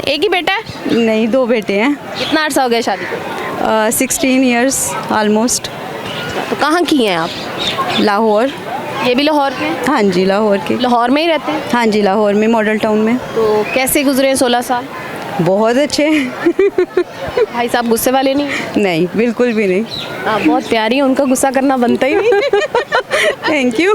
एक ही बेटा है? नहीं, 2 बेटे हैं। कितना अर्सा हो गया शादी को? 16 ईयर्स ऑलमोस्ट। तो कहाँ की हैं आप? लाहौर। ये भी लाहौर के हैं? हाँ जी, लाहौर के। लाहौर में ही रहते हैं? हाँ जी, लाहौर में, मॉडल टाउन में। तो कैसे गुजरे हैं 16 साल? बहुत अच्छे। भाई साहब गुस्से वाले नहीं? नहीं, बिल्कुल भी नहीं। आप बहुत प्यारी हैं, उनका गुस्सा करना बनता ही नहीं। Thank you.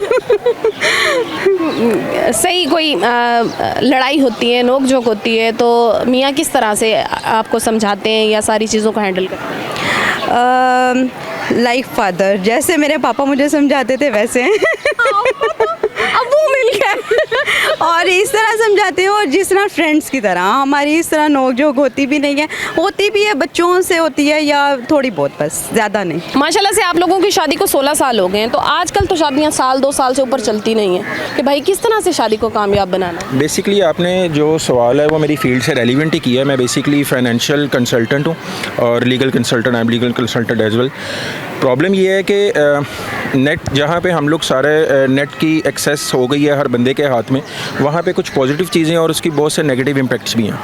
सही कोई लड़ाई होती है, नोक झोंक होती है, तो मियाँ किस तरह से आपको समझाते हैं या सारी चीज़ों को हैंडल करते हैं? लाइक फादर, जैसे मेरे पापा मुझे समझाते थे वैसे। अब वो मिल गए। और इस तरह समझाते हो जिस तरह फ्रेंड्स की तरह। हमारी इस तरह नोक झोंक होती भी नहीं है, होती भी है बच्चों से होती है या थोड़ी बहुत, बस ज़्यादा नहीं। माशाल्लाह से आप लोगों की शादी को 16 साल हो गए हैं, तो आजकल तो शादियां साल 2 साल से ऊपर चलती नहीं हैं कि भाई किस तरह से शादी को कामयाब बनाना है। बेसिकली आपने जो सवाल है वो मेरी फील्ड से रेलिवेंट ही किया है। मैं बेसिकली फाइनेंशियल कंसल्टेंट हूँ और legal consultant, I am legal consultant as well. Problem ये है कि नेट जहाँ पे हम लोग सारे नेट की एक्सेस हो गई है हर बंदे के हाथ में, वहाँ पे कुछ पॉजिटिव चीज़ें और उसकी बहुत से नेगेटिव इम्पैक्ट्स भी हैं।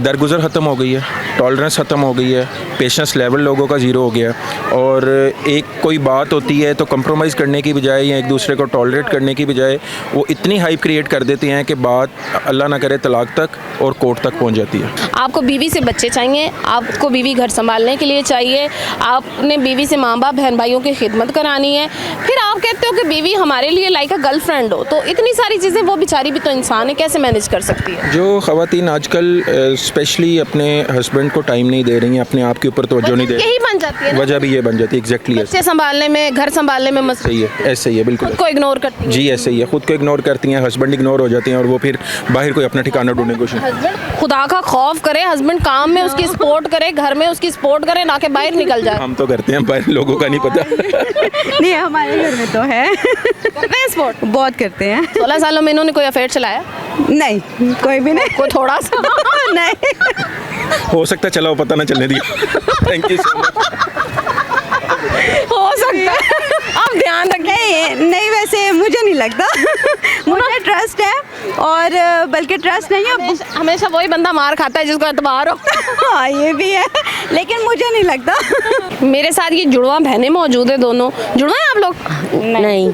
दरगुजर ख़त्म हो गई है, टॉलरेंस ख़त्म हो गई है, पेशेंस लेवल लोगों का ज़ीरो हो गया। और एक कोई बात होती है तो कंप्रोमाइज़ करने की बजाय या एक दूसरे को टॉलरेट करने की बजाय वो इतनी हाइप क्रिएट कर देते हैं कि बात अल्लाह ना करे तलाक तक और कोर्ट तक पहुंच जाती है। आपको बीवी से बच्चे चाहिए, आपको बीवी घर संभालने के लिए चाहिए, आपने बीवी से माँ बाप बहन भाइयों की खिदमत करानी है, फिर आप कहते हो कि बीवी हमारे लिए लाइक अ गर्लफ्रेंड हो, तो इतनी सारी चीज़ें, वो बेचारी भी तो इंसान है, कैसे मैनेज कर सकती है? जो ख़वातीन आजकल स्पेशली अपने हस्बैंड को टाइम नहीं दे रही हैं, अपने आप के ऊपर तवज्जो नहीं दे रही, यही बन जाती है ना? वजह भी ये बन जाती है। एग्जैक्टली बच्चे संभालने में, घर संभालने में मसला सही है, ऐसे ही है, बिल्कुल को इग्नोर करती है। जी ऐसे ही है, खुद को इग्नोर करती हैं, हस्बैंड इग्नोर हो जाते हैं और वो फिर बाहर कोई अपना ठिकाना ढूंढने की कोशिश। खुदा का खौफ करे, हस्बैंड काम में उसकी सपोर्ट करे, घर में उसकी सपोर्ट करे, ना कि बाहर निकल जाए। हम तो करते हैं, बाहर लोगों का नहीं पता। नहीं, हमारे घर में तो है। करते हैं सपोर्ट? बहुत करते हैं। 16 सालों में इन्होंने कोई अफेयर चलाया? नहीं, कोई भी नहीं। कोई थोड़ा सा? नहीं। हो सकता है, चला हो, पता ना चलने दिया। Thank you so much. हो सकता है, आप ध्यान रखें। नहीं, वैसे मुझे नहीं लगता। मुझे ट्रस्ट है, और बल्कि ट्रस्ट नहीं है, हमेशा वही बंदा मार खाता है जिसको एतबार हो। हाँ, ये भी है, लेकिन मुझे नहीं लगता। मेरे साथ ये जुड़वा बहनें मौजूद है, दोनों जुड़वा हैं आप लोग? नहीं।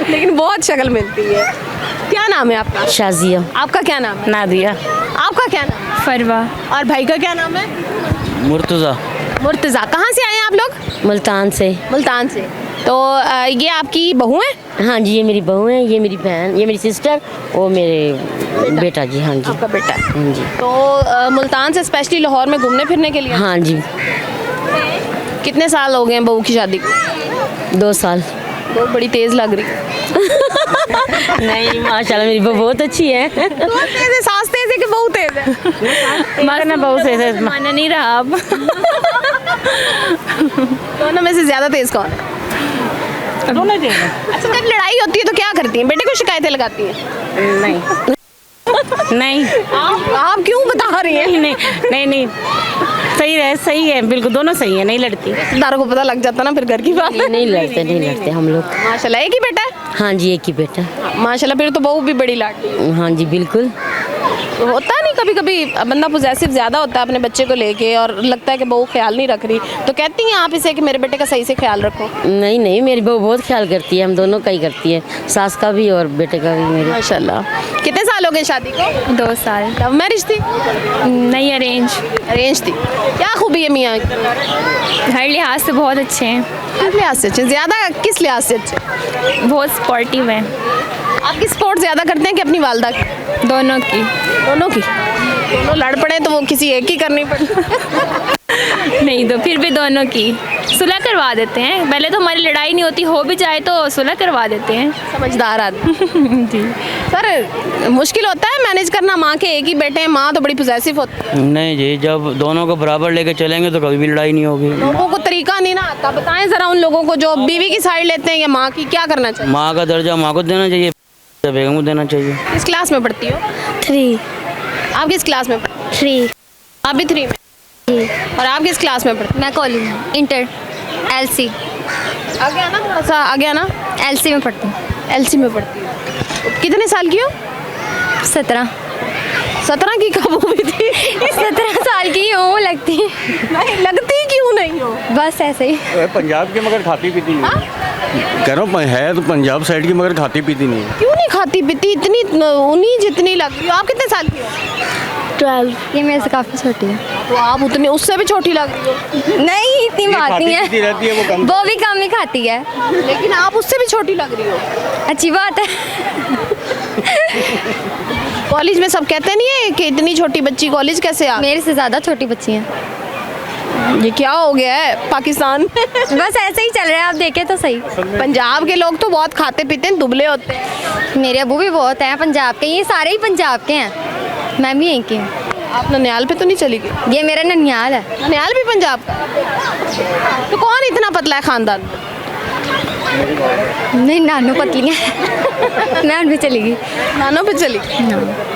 लेकिन बहुत शक्ल मिलती है। क्या नाम है आपका? शाजिया। आपका क्या नाम है? नादिया। आपका क्या नाम है? फरवा। और भाई का क्या नाम है? मुर्तज़ा। मुर्तज़ा। कहाँ से आए हैं आप लोग? मुल्तान से। मुल्तान से। तो ये आपकी बहू है? हाँ जी, ये मेरी बहू है, ये मेरी बहन, ये मेरी सिस्टर, और मेरे बेटा जी। हाँ जी, आपका बेटा है। हाँ जी। तो मुल्तान से स्पेशली लाहौर में घूमने फिरने के लिए? हाँ जी। कितने साल हो गए हैं बहू की शादी को? 2 साल। बहुत बड़ी तेज़ लग रही है। नहीं, माशाल्लाह मेरी बहू बहुत अच्छी है। बहुत तेज़ है, सास तेज़ है कि बहू तेज़ है? बस ना, बहू से माना नहीं रहा अब। दोनों में से ज़्यादा तेज़ कौन है? अच्छा, जब लड़ाई होती है तो क्या करती हैं? बेटे को शिकायतें लगाती हैं? नहीं। नहीं। आप क्यों बता रही हैं? नहीं, सही है, बिल्कुल दोनों सही है, नहीं लड़ती। रिश्तेदारों को पता लग जाता ना फिर घर की बात। नहीं लड़ते हम लोग। माशाल्लाह, एक ही बेटा है? हाँ जी, एक ही बेटा। माशाल्लाह, फिर तो बहू भी बड़ी लाडली है। हाँ जी, बिल्कुल। होता नहीं, कभी कभी बंदा पोजेसिव ज़्यादा होता है अपने बच्चे को लेके और लगता है कि बहू ख्याल नहीं रख रही, तो कहती हैं आप इसे कि मेरे बेटे का सही से ख्याल रखो? नहीं, मेरी बहू बहुत ख्याल करती है, हम दोनों का ही करती है, सास का भी और बेटे का भी मेरे। माशाल्लाह। कितने साल हो गए शादी को? 2 साल। लव मैरिज थी? नहीं, अरेंज थी। क्या खूबी है मियाँ की? हर लिहाज से बहुत अच्छे हैं, हर लिहाज से अच्छे? ज़्यादा किस लिहाज से अच्छे? बहुत सपोर्टिव हैं। आपकी सपोर्ट ज़्यादा करते हैं कि अपनी वालदा की? दोनों की। दोनों की? दोनों लड़ पड़े तो वो किसी एक की करनी पड़ती? नहीं, तो फिर भी दोनों की सुलह करवा देते हैं। पहले तो हमारी लड़ाई नहीं होती, हो भी जाए तो सुलह करवा देते हैं। समझदार आदमी। जी। सर, मुश्किल होता है मैनेज करना? माँ के एक ही बेटे हैं, माँ तो बड़ी पोजेसिव होती है। नहीं जी, जब दोनों को बराबर लेके चलेंगे तो कभी भी लड़ाई नहीं होगी। लोगों को तरीका नहीं ना आता, बताएं ज़रा उन लोगों को जो बीवी की साइड लेते हैं या माँ की, क्या करना चाहिए? माँ का दर्जा माँ को देना चाहिए, बेगम को देना चाहिए। किस क्लास में पढ़ती हो? 3। आप किस क्लास में? 3। आप भी 3 में? और आप किस क्लास में पढ़ती? मैं कॉलेज इंटर LC। आगे आना, थोड़ा सा आगे आना। LC में पढ़ती हूँ। LC में पढ़ती हो? कितने साल की हो? 17। 17 की कब हुई थी? लगती नहीं लगती क्यों नहीं हो? बस ऐसे ही। पंजाब के मगर खाती पीती नहीं है। कह रहा हूँ है तो पंजाब साइड की मगर खाती पीती नहीं है। क्यों नहीं खाती पीती? इतनी उन्हीं जितनी लग रही हो। आप कितने साल की हो? 12। ये मेरे से काफ़ी छोटी है। तो आप उतने उससे भी छोटी लग रही हो। नहीं इतनी बात नहीं खाती पीती रहती है, वो कम। वो भी कम ही खाती है। लेकिन आप उससे भी छोटी लग रही हो। अच्छी बात है। कॉलेज में सब कहते नहीं है कि इतनी छोटी बच्ची कॉलेज कैसे आ? मेरे से ज़्यादा छोटी बच्ची हैं। ये क्या हो गया है पाकिस्तान? बस ऐसे ही चल रहा है, आप देखें तो सही। पंजाब के लोग तो बहुत खाते पीते हैं, दुबले होते हैं। मेरे अबू भी बहुत हैं पंजाब के, ये सारे ही पंजाब के हैं। मैं भी यहीं की हूँ। आप ननियाल पे तो नहीं चली गई? ये मेरा ननियाल है। ननियाल भी पंजाब का? तो कौन इतना पतला है खानदान में? नहीं नानू पतली है। मैं उन पे चली गई। नानों पे चली गई?